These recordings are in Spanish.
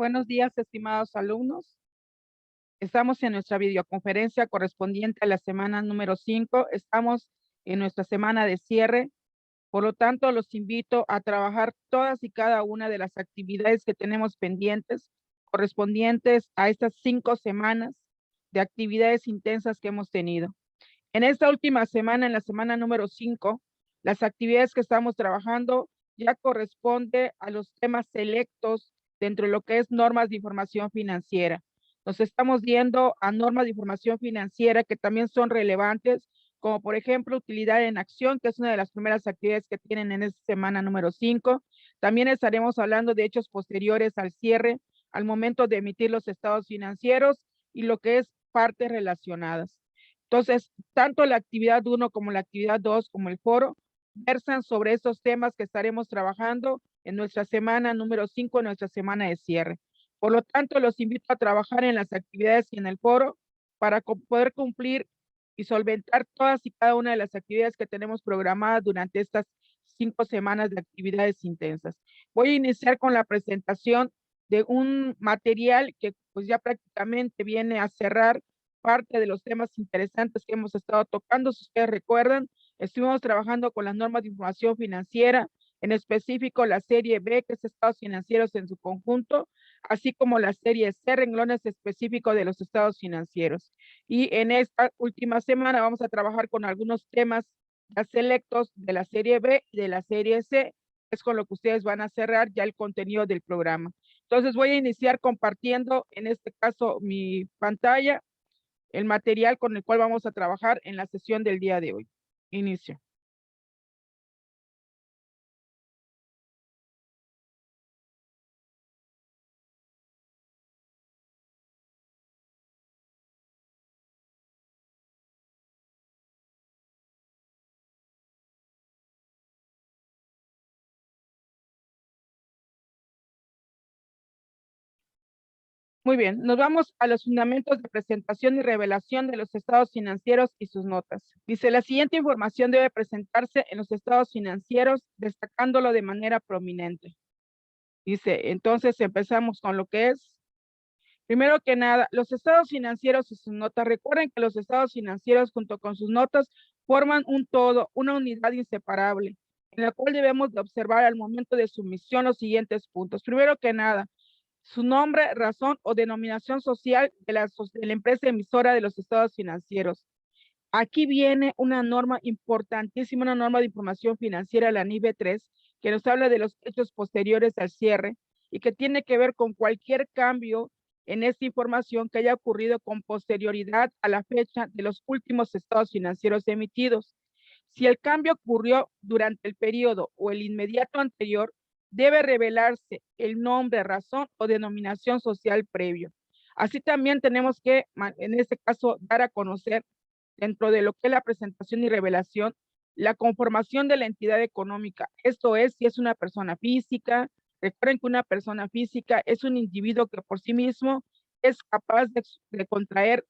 Buenos días, estimados alumnos. Estamos en nuestra videoconferencia correspondiente a la semana número 5. Estamos en nuestra semana de cierre. Por lo tanto, los invito a trabajar todas y cada una de las actividades que tenemos pendientes correspondientes a estas 5 semanas de actividades intensas que hemos tenido. En esta última semana, en la semana número 5, las actividades que estamos trabajando ya corresponde a los temas selectos dentro de lo que es normas de información financiera. Nos estamos viendo a normas de información financiera que también son relevantes, como por ejemplo utilidad en acción, que es una de las primeras actividades que tienen en esta semana número 5. También estaremos hablando de hechos posteriores al cierre, al momento de emitir los estados financieros y lo que es partes relacionadas. Entonces, tanto la actividad 1 como la actividad 2 como el foro versan sobre estos temas que estaremos trabajando en nuestra semana número 5, en nuestra semana de cierre. Por lo tanto, los invito a trabajar en las actividades y en el foro para poder cumplir y solventar todas y cada una de las actividades que tenemos programadas durante estas 5 semanas de actividades intensas. Voy a iniciar con la presentación de un material que pues ya prácticamente viene a cerrar parte de los temas interesantes que hemos estado tocando. Si ustedes recuerdan, estuvimos trabajando con las normas de información financiera, en específico la serie B, que es estados financieros en su conjunto, así como la serie C, renglones específicos de los estados financieros. Y en esta última semana vamos a trabajar con algunos temas ya selectos de la serie B y de la serie C, es con lo que ustedes van a cerrar ya el contenido del programa. Entonces voy a iniciar compartiendo, en este caso, mi pantalla, el material con el cual vamos a trabajar en la sesión del día de hoy. Inicio. Muy bien, nos vamos a los fundamentos de presentación y revelación de los estados financieros y sus notas. Dice, la siguiente información debe presentarse en los estados financieros, destacándolo de manera prominente. Dice, entonces empezamos con lo que es. Primero que nada, los estados financieros y sus notas. Recuerden que los estados financieros junto con sus notas forman un todo, una unidad inseparable, en la cual debemos de observar al momento de su misión los siguientes puntos. Primero que nada, su nombre, razón o denominación social de la empresa emisora de los estados financieros. Aquí viene una norma importantísima, una norma de información financiera, la NIB 3, que nos habla de los hechos posteriores al cierre y que tiene que ver con cualquier cambio en esta información que haya ocurrido con posterioridad a la fecha de los últimos estados financieros emitidos. Si el cambio ocurrió durante el periodo o el inmediato anterior, debe revelarse el nombre, razón o denominación social previo. Así también tenemos que, en este caso, dar a conocer dentro de lo que es la presentación y revelación, la conformación de la entidad económica. Esto es, si es una persona física. Recuerden que una persona física es un individuo que por sí mismo es capaz de contraer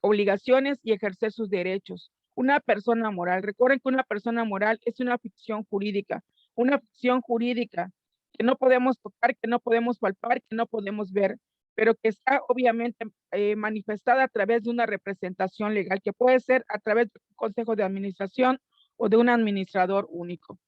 obligaciones y ejercer sus derechos. Una persona moral. Recuerden que una persona moral es una ficción jurídica que no podemos tocar, que no podemos palpar, que no podemos ver, pero que está obviamente manifestada a través de una representación legal, que puede ser a través de un consejo de administración o de un administrador único.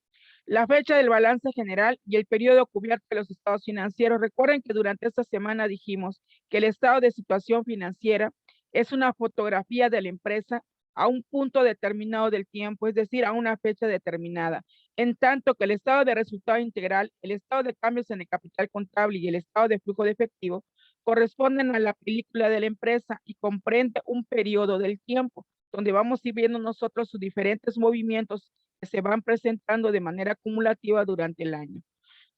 La fecha del balance general y el periodo cubierto de los estados financieros. Recuerden que durante esta semana dijimos que el estado de situación financiera es una fotografía de la empresa a un punto determinado del tiempo, es decir, a una fecha determinada. En tanto que el estado de resultado integral, el estado de cambios en el capital contable y el estado de flujo de efectivo corresponden a la película de la empresa y comprende un periodo del tiempo donde vamos a ir viendo nosotros sus diferentes movimientos que se van presentando de manera acumulativa durante el año.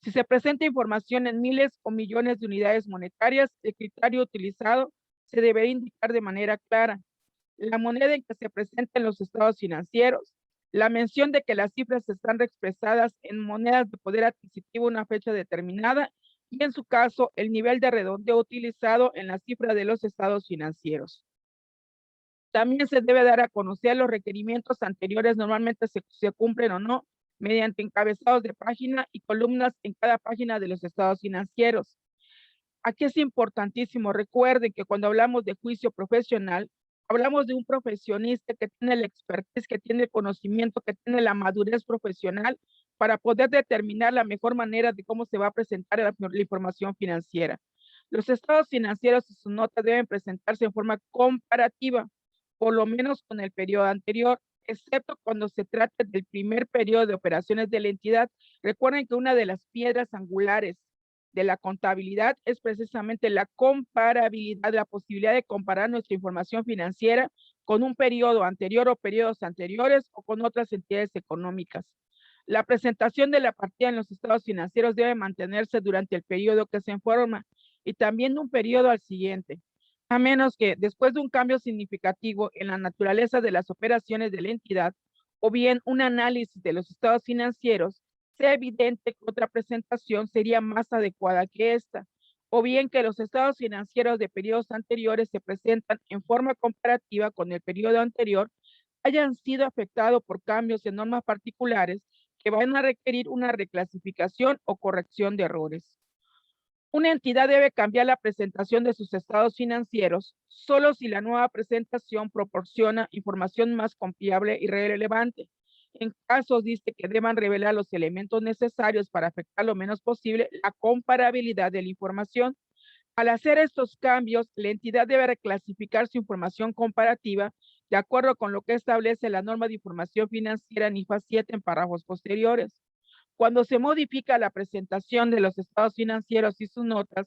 Si se presenta información en miles o millones de unidades monetarias, el criterio utilizado se debería indicar de manera clara la moneda en que se presentan los estados financieros, la mención de que las cifras están expresadas en monedas de poder adquisitivo a una fecha determinada y en su caso el nivel de redondeo utilizado en la cifra de los estados financieros. También se debe dar a conocer los requerimientos anteriores, normalmente se cumplen o no, mediante encabezados de página y columnas en cada página de los estados financieros. Aquí es importantísimo, recuerden que cuando hablamos de juicio profesional, hablamos de un profesionista que tiene la expertise, que tiene el conocimiento, que tiene la madurez profesional para poder determinar la mejor manera de cómo se va a presentar la información financiera. Los estados financieros y sus notas deben presentarse en forma comparativa, por lo menos con el periodo anterior, excepto cuando se trate del primer periodo de operaciones de la entidad. Recuerden que una de las piedras angulares de la contabilidad es precisamente la comparabilidad, la posibilidad de comparar nuestra información financiera con un periodo anterior o periodos anteriores o con otras entidades económicas. La presentación de la partida en los estados financieros debe mantenerse durante el periodo que se informa y también un periodo al siguiente, a menos que después de un cambio significativo en la naturaleza de las operaciones de la entidad o bien un análisis de los estados financieros, sea evidente que otra presentación sería más adecuada que esta, o bien que los estados financieros de periodos anteriores se presentan en forma comparativa con el periodo anterior, hayan sido afectados por cambios en normas particulares que van a requerir una reclasificación o corrección de errores. Una entidad debe cambiar la presentación de sus estados financieros solo si la nueva presentación proporciona información más confiable y relevante. En casos dice que deban revelar los elementos necesarios para afectar lo menos posible la comparabilidad de la información. Al hacer estos cambios, la entidad debe reclasificar su información comparativa de acuerdo con lo que establece la norma de información financiera NIFA 7 en párrafos posteriores. Cuando se modifica la presentación de los estados financieros y sus notas,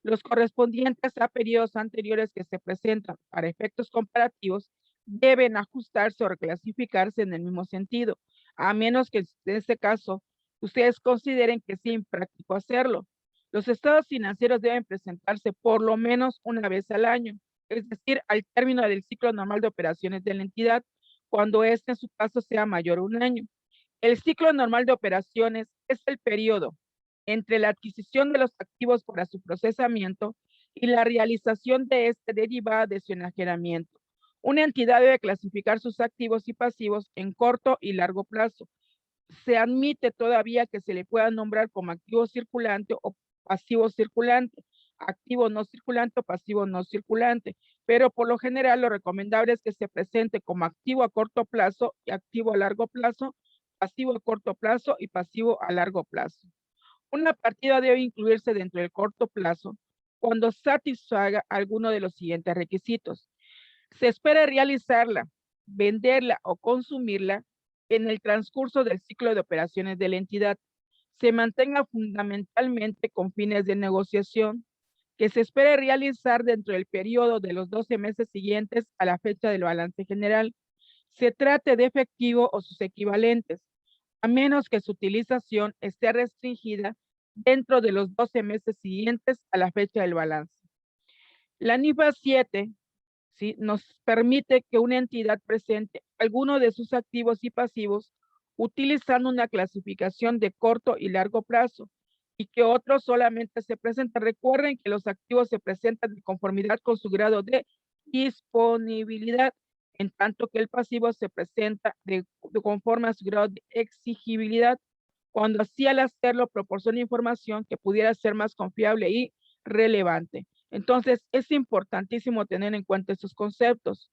los correspondientes a periodos anteriores que se presentan para efectos comparativos deben ajustarse o reclasificarse en el mismo sentido, a menos que en este caso ustedes consideren que sea impráctico hacerlo. Los estados financieros deben presentarse por lo menos una vez al año, es decir, al término del ciclo normal de operaciones de la entidad, cuando este en su caso sea mayor a un año. El ciclo normal de operaciones es el periodo entre la adquisición de los activos para su procesamiento y la realización de este derivada de su enajenamiento. Una entidad debe clasificar sus activos y pasivos en corto y largo plazo. Se admite todavía que se le pueda nombrar como activo circulante o pasivo circulante, activo no circulante o pasivo no circulante, pero por lo general lo recomendable es que se presente como activo a corto plazo y activo a largo plazo, pasivo a corto plazo y pasivo a largo plazo. Una partida debe incluirse dentro del corto plazo cuando satisfaga alguno de los siguientes requisitos. Se espera realizarla, venderla o consumirla en el transcurso del ciclo de operaciones de la entidad. Se mantenga fundamentalmente con fines de negociación, que se espere realizar dentro del periodo de los 12 meses siguientes a la fecha del balance general. Se trate de efectivo o sus equivalentes, a menos que su utilización esté restringida dentro de los 12 meses siguientes a la fecha del balance. La NIFA 7, ¿sí?, nos permite que una entidad presente alguno de sus activos y pasivos utilizando una clasificación de corto y largo plazo y que otros solamente se presentan. Recuerden que los activos se presentan de conformidad con su grado de disponibilidad, en tanto que el pasivo se presenta de conforme a su grado de exigibilidad, cuando así al hacerlo proporciona información que pudiera ser más confiable y relevante. Entonces, es importantísimo tener en cuenta estos conceptos.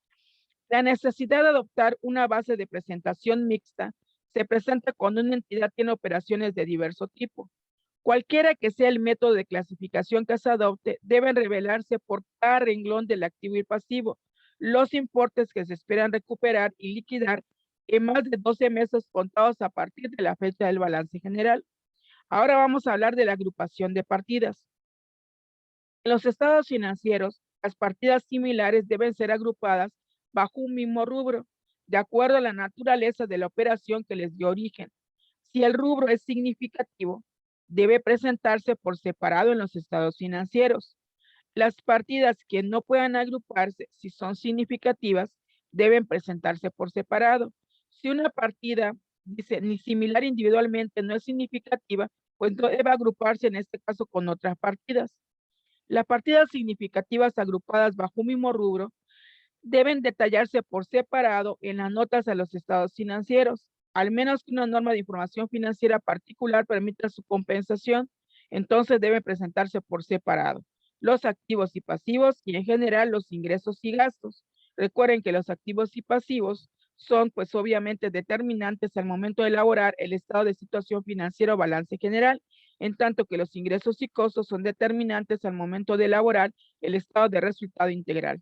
La necesidad de adoptar una base de presentación mixta se presenta cuando una entidad tiene operaciones de diverso tipo. Cualquiera que sea el método de clasificación que se adopte, deben revelarse por cada renglón del activo y pasivo los importes que se esperan recuperar y liquidar en más de 12 meses contados a partir de la fecha del balance general. Ahora vamos a hablar de la agrupación de partidas. En los estados financieros, las partidas similares deben ser agrupadas bajo un mismo rubro, de acuerdo a la naturaleza de la operación que les dio origen. Si el rubro es significativo, debe presentarse por separado en los estados financieros. Las partidas que no puedan agruparse, si son significativas, deben presentarse por separado. Si una partida dice ni similar individualmente no es significativa, pues debe agruparse en este caso con otras partidas. Las partidas significativas agrupadas bajo un mismo rubro deben detallarse por separado en las notas a los estados financieros, al menos que una norma de información financiera particular permita su compensación, entonces deben presentarse por separado. los activos y pasivos y en general los ingresos y gastos. Recuerden que los activos y pasivos son pues obviamente determinantes al momento de elaborar el estado de situación financiera o balance general, en tanto que los ingresos y costos son determinantes al momento de elaborar el estado de resultado integral.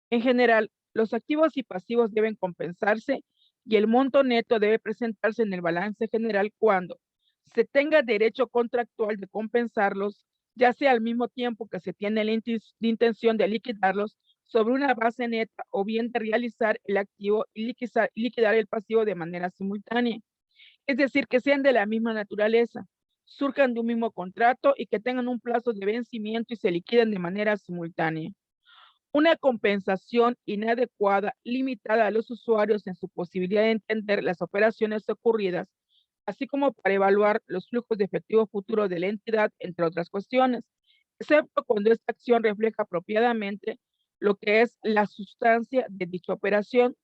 En general, los activos y pasivos deben compensarse y el monto neto debe presentarse en el balance general cuando se tenga derecho contractual de compensarlos, ya sea al mismo tiempo que se tiene la intención de liquidarlos sobre una base neta o bien de realizar el activo y liquidar el pasivo de manera simultánea. Es decir, que sean de la misma naturaleza, surjan de un mismo contrato y que tengan un plazo de vencimiento y se liquiden de manera simultánea. Una compensación inadecuada, limitada a los usuarios en su posibilidad de entender las operaciones ocurridas, así como para evaluar los flujos de efectivo futuro de la entidad, entre otras cuestiones, excepto cuando esta acción refleja apropiadamente lo que es la sustancia de dicha operación.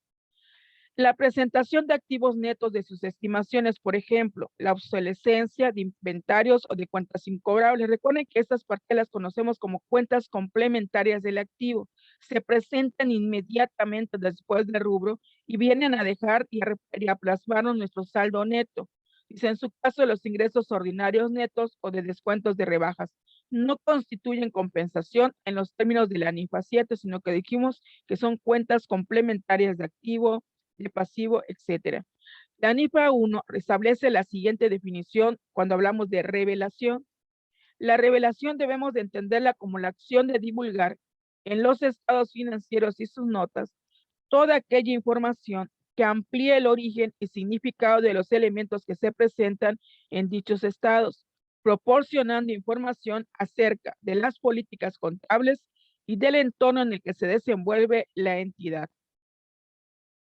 La presentación de activos netos de sus estimaciones, por ejemplo, la obsolescencia de inventarios o de cuentas incobrables. Recuerden que estas partes las conocemos como cuentas complementarias del activo. Se presentan inmediatamente después del rubro y vienen a dejar y a plasmarnos nuestro saldo neto. Dice, en su caso, los ingresos ordinarios netos o de descuentos de rebajas no constituyen compensación en los términos de la NIFA 7, sino que dijimos que son cuentas complementarias de activo, de pasivo, etcétera. La NIFA 1 establece la siguiente definición cuando hablamos de revelación. La revelación debemos de entenderla como la acción de divulgar en los estados financieros y sus notas toda aquella información que amplíe el origen y significado de los elementos que se presentan en dichos estados, proporcionando información acerca de las políticas contables y del entorno en el que se desenvuelve la entidad.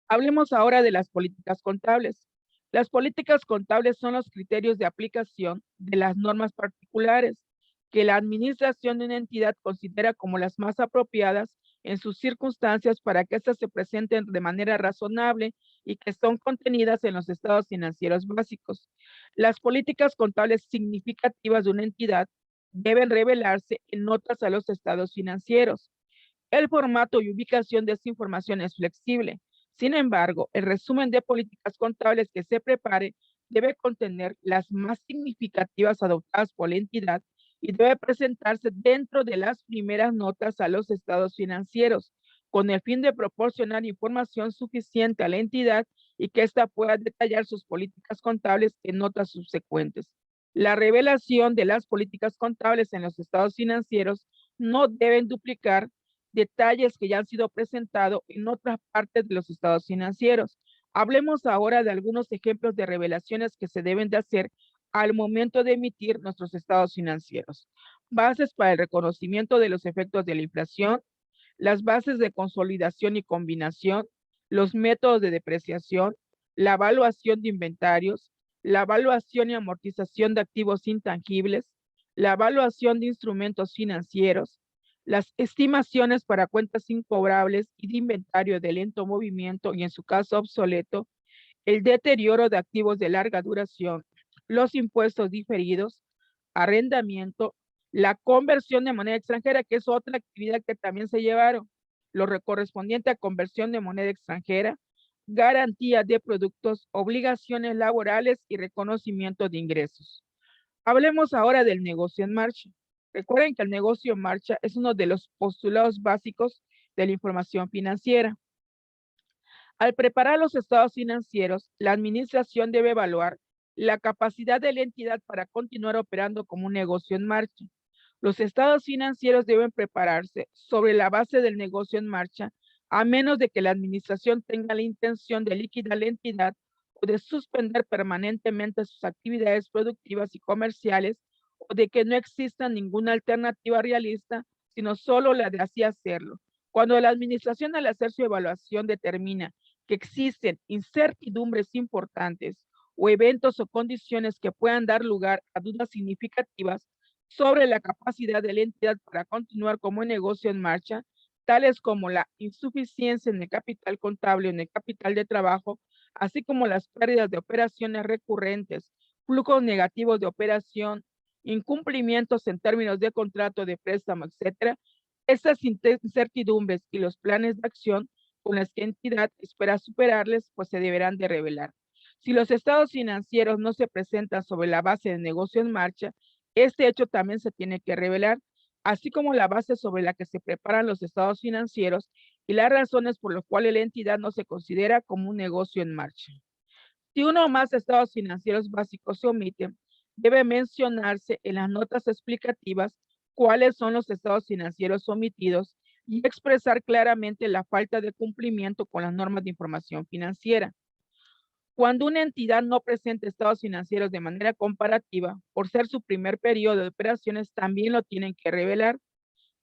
Hablemos ahora de las políticas contables. Las políticas contables son los criterios de aplicación de las normas particulares que la administración de una entidad considera como las más apropiadas en sus circunstancias para que éstas se presenten de manera razonable y que son contenidas en los estados financieros básicos. Las políticas contables significativas de una entidad deben revelarse en notas a los estados financieros. El formato y ubicación de esta información es flexible. Sin embargo, el resumen de políticas contables que se prepare debe contener las más significativas adoptadas por la entidad y debe presentarse dentro de las primeras notas a los estados financieros, con el fin de proporcionar información suficiente a la entidad y que ésta pueda detallar sus políticas contables en notas subsecuentes. La revelación de las políticas contables en los estados financieros no deben duplicar detalles que ya han sido presentados en otras partes de los estados financieros. Hablemos ahora de algunos ejemplos de revelaciones que se deben de hacer al momento de emitir nuestros estados financieros. Bases para el reconocimiento de los efectos de la inflación, las bases de consolidación y combinación, los métodos de depreciación, la evaluación de inventarios, la evaluación y amortización de activos intangibles, la evaluación de instrumentos financieros, las estimaciones para cuentas incobrables y de inventario de lento movimiento y en su caso obsoleto, el deterioro de activos de larga duración, los impuestos diferidos, arrendamiento, la conversión de moneda extranjera, que es otra actividad que también se llevaron, lo correspondiente a conversión de moneda extranjera, garantía de productos, obligaciones laborales y reconocimiento de ingresos. Hablemos ahora del negocio en marcha. Recuerden que el negocio en marcha es uno de los postulados básicos de la información financiera. Al preparar los estados financieros, la administración debe evaluar la capacidad de la entidad para continuar operando como un negocio en marcha. Los estados financieros deben prepararse sobre la base del negocio en marcha, a menos de que la administración tenga la intención de liquidar la entidad o de suspender permanentemente sus actividades productivas y comerciales, o de que no exista ninguna alternativa realista, sino solo la de así hacerlo. Cuando la administración al hacer su evaluación determina que existen incertidumbres importantes o eventos o condiciones que puedan dar lugar a dudas significativas sobre la capacidad de la entidad para continuar como negocio en marcha, tales como la insuficiencia en el capital contable o en el capital de trabajo, así como las pérdidas de operaciones recurrentes, flujos negativos de operación, incumplimientos en términos de contrato de préstamo, etcétera, estas incertidumbres y los planes de acción con las que entidad espera superarles, pues se deberán de revelar. Si los estados financieros no se presentan sobre la base de negocio en marcha, este hecho también se tiene que revelar, así como la base sobre la que se preparan los estados financieros y las razones por las cuales la entidad no se considera como un negocio en marcha. Si uno o más estados financieros básicos se omiten, debe mencionarse en las notas explicativas cuáles son los estados financieros omitidos y expresar claramente la falta de cumplimiento con las normas de información financiera. Cuando una entidad no presenta estados financieros de manera comparativa, por ser su primer periodo de operaciones, también lo tienen que revelar.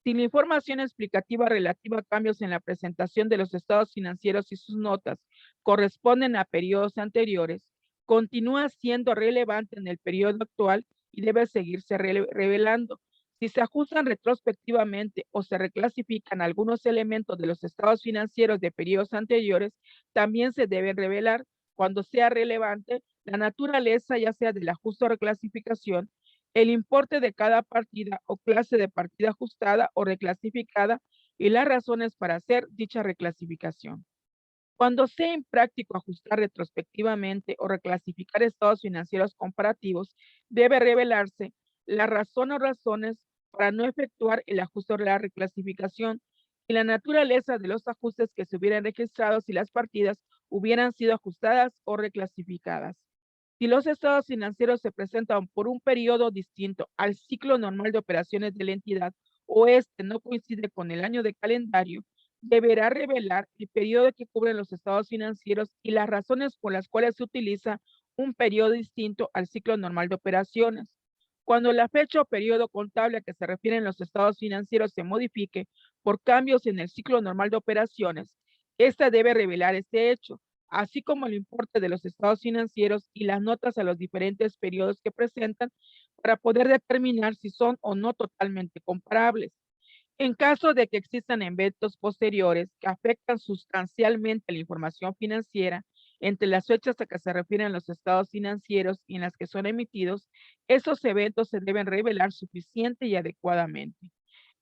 Si la información explicativa relativa a cambios en la presentación de los estados financieros y sus notas corresponden a periodos anteriores, continúa siendo relevante en el periodo actual y debe seguirse revelando. Si se ajustan retrospectivamente o se reclasifican algunos elementos de los estados financieros de periodos anteriores, también se deben revelar cuando sea relevante la naturaleza, ya sea del ajuste o reclasificación, el importe de cada partida o clase de partida ajustada o reclasificada y las razones para hacer dicha reclasificación. Cuando sea impráctico ajustar retrospectivamente o reclasificar estados financieros comparativos, debe revelarse la razón o razones para no efectuar el ajuste o la reclasificación y la naturaleza de los ajustes que se hubieran registrado si las partidas hubieran sido ajustadas o reclasificadas. Si los estados financieros se presentan por un periodo distinto al ciclo normal de operaciones de la entidad o este no coincide con el año de calendario, deberá revelar el periodo que cubren los estados financieros y las razones por las cuales se utiliza un periodo distinto al ciclo normal de operaciones. Cuando la fecha o periodo contable a que se refieren los estados financieros se modifique por cambios en el ciclo normal de operaciones, esta debe revelar este hecho, así como el importe de los estados financieros y las notas a los diferentes periodos que presentan para poder determinar si son o no totalmente comparables. En caso de que existan eventos posteriores que afectan sustancialmente la información financiera entre las fechas a que se refieren los estados financieros y en las que son emitidos, esos eventos se deben revelar suficiente y adecuadamente.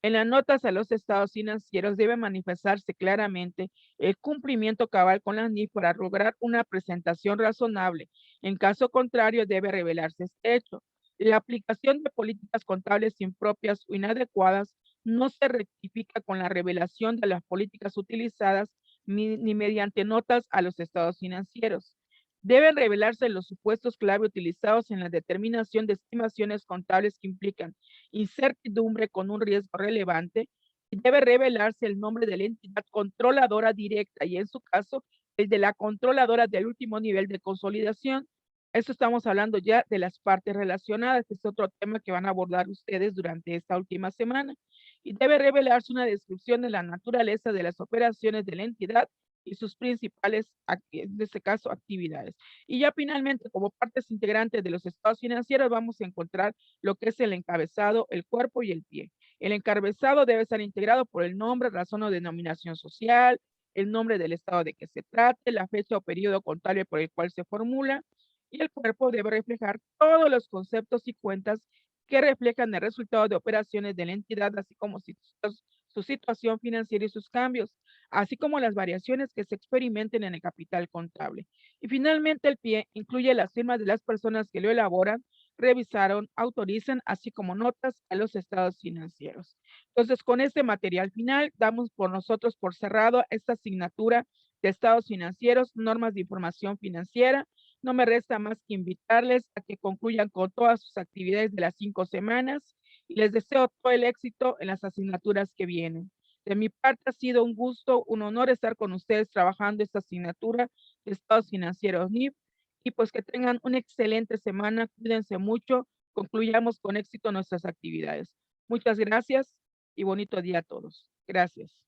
En las notas a los estados financieros debe manifestarse claramente el cumplimiento cabal con las NIF para lograr una presentación razonable. En caso contrario, debe revelarse este hecho. La aplicación de políticas contables impropias o inadecuadas no se rectifica con la revelación de las políticas utilizadas ni mediante notas a los estados financieros. Deben revelarse los supuestos clave utilizados en la determinación de estimaciones contables que implican incertidumbre con un riesgo relevante y debe revelarse el nombre de la entidad controladora directa y en su caso el de la controladora del último nivel de consolidación. Esto estamos hablando ya de las partes relacionadas, que es otro tema que van a abordar ustedes durante esta última semana. Y debe revelarse una descripción de la naturaleza de las operaciones de la entidad y sus principales, en este caso, actividades. Y ya finalmente, como partes integrantes de los estados financieros, vamos a encontrar lo que es el encabezado, el cuerpo y el pie. El encabezado debe estar integrado por el nombre, razón o denominación social, el nombre del estado de que se trate, la fecha o periodo contable por el cual se formula, y el cuerpo debe reflejar todos los conceptos y cuentas que reflejan el resultado de operaciones de la entidad, así como su situación financiera y sus cambios, así como las variaciones que se experimenten en el capital contable. Y finalmente el pie incluye las firmas de las personas que lo elaboran, revisaron, autorizan, así como notas a los estados financieros. Entonces, con este material final, damos por nosotros por cerrado esta asignatura de estados financieros, normas de información financiera. No me resta más que invitarles a que concluyan con todas sus actividades de las 5 semanas y les deseo todo el éxito en las asignaturas que vienen. De mi parte ha sido un gusto, un honor estar con ustedes trabajando esta asignatura de estados financieros NIF y pues que tengan una excelente semana, cuídense mucho, concluyamos con éxito nuestras actividades. Muchas gracias y bonito día a todos. Gracias.